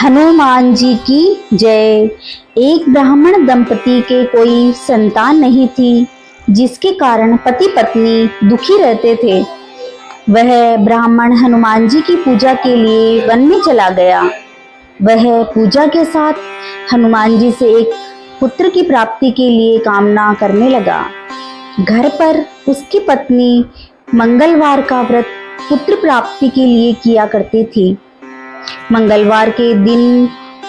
हनुमान जी की जय। एक ब्राह्मण दंपति के कोई संतान नहीं थी, जिसके कारण पति पत्नी दुखी रहते थे। वह ब्राह्मण हनुमान जी की पूजा के लिए वन में चला गया। वह पूजा के साथ हनुमान जी से एक पुत्र की प्राप्ति के लिए कामना करने लगा। घर पर उसकी पत्नी मंगलवार का व्रत पुत्र प्राप्ति के लिए किया करती थी। मंगलवार के दिन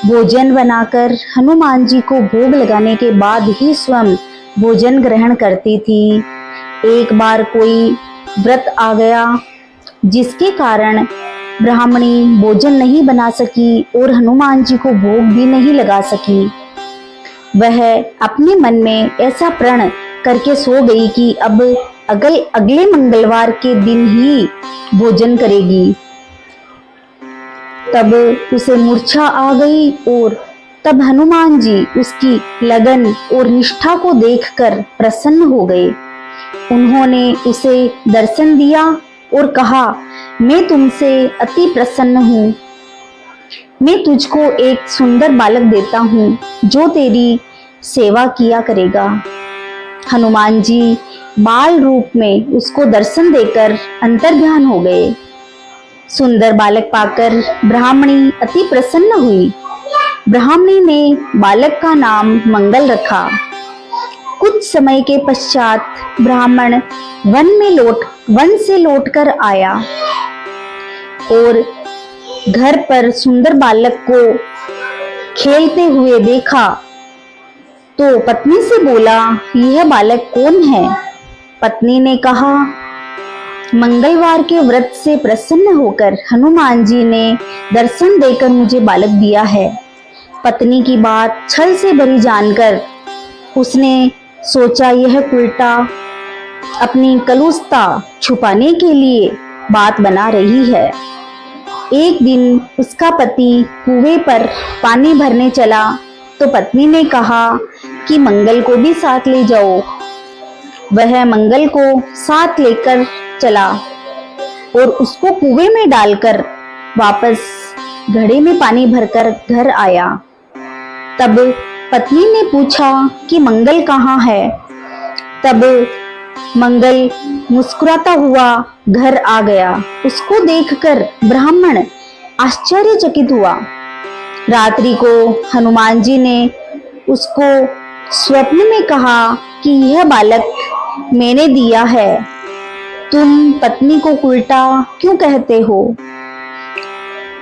भोजन बनाकर हनुमान जी को भोग लगाने के बाद ही स्वयं भोजन ग्रहण करती थी। एक बार कोई व्रत आ गया, जिसके कारण ब्राह्मणी भोजन नहीं बना सकी और हनुमान जी को भोग भी नहीं लगा सकी। वह अपने मन में ऐसा प्रण करके सो गई कि अब अगले मंगलवार के दिन ही भोजन करेगी। तब उसे मूर्छा आ गई और तब हनुमान जी उसकी लगन और निष्ठा को देखकर प्रसन्न हो गए। उन्होंने उसे दर्शन दिया और कहा, मैं तुमसे अति प्रसन्न हूँ। मैं तुझको एक सुंदर बालक देता हूँ जो तेरी सेवा किया करेगा। हनुमान जी बाल रूप में उसको दर्शन देकर अंतर्ध्यान हो गए। सुंदर बालक पाकर ब्राह्मणी अति प्रसन्न हुई। ब्राह्मणी ने बालक का नाम मंगल रखा। कुछ समय के पश्चात ब्राह्मण वन से लौटकर आया और घर पर सुंदर बालक को खेलते हुए देखा तो पत्नी से बोला, यह बालक कौन है? पत्नी ने कहा, मंगलवार के व्रत से प्रसन्न होकर हनुमान जी ने दर्शन देकर मुझे बालक दिया है। पत्नी की बात छल से भरी जानकर उसने सोचा, यह उल्टा अपनी कलुषता छुपाने के लिए बात बना रही है। एक दिन उसका पति कुएं पर पानी भरने चला तो पत्नी ने कहा कि मंगल को भी साथ ले जाओ। वह मंगल को साथ लेकर चला और उसको कुएं में डालकर वापस घड़े में पानी भरकर घर आया। तब पत्नी ने पूछा कि मंगल कहाँ है? तब मंगल मुस्कुराता हुआ घर आ गया। उसको देखकर ब्राह्मण आश्चर्यचकित हुआ। रात्रि को हनुमान जी ने उसको स्वप्न में कहा कि यह बालक मैंने दिया है, तुम पत्नी को उल्टा क्यों कहते हो?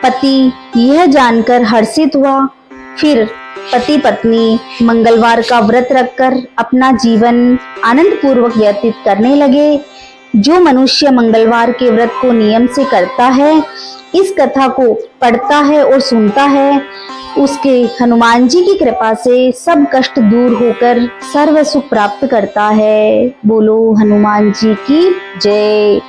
पति यह जानकर हर्षित हुआ। फिर पति पत्नी मंगलवार का व्रत रखकर अपना जीवन आनंद पूर्वक व्यतीत करने लगे। जो मनुष्य मंगलवार के व्रत को नियम से करता है, इस कथा को पढ़ता है और सुनता है, उसके हनुमान जी की कृपा से सब कष्ट दूर होकर सर्व सुख प्राप्त करता है। बोलो हनुमान जी की जय।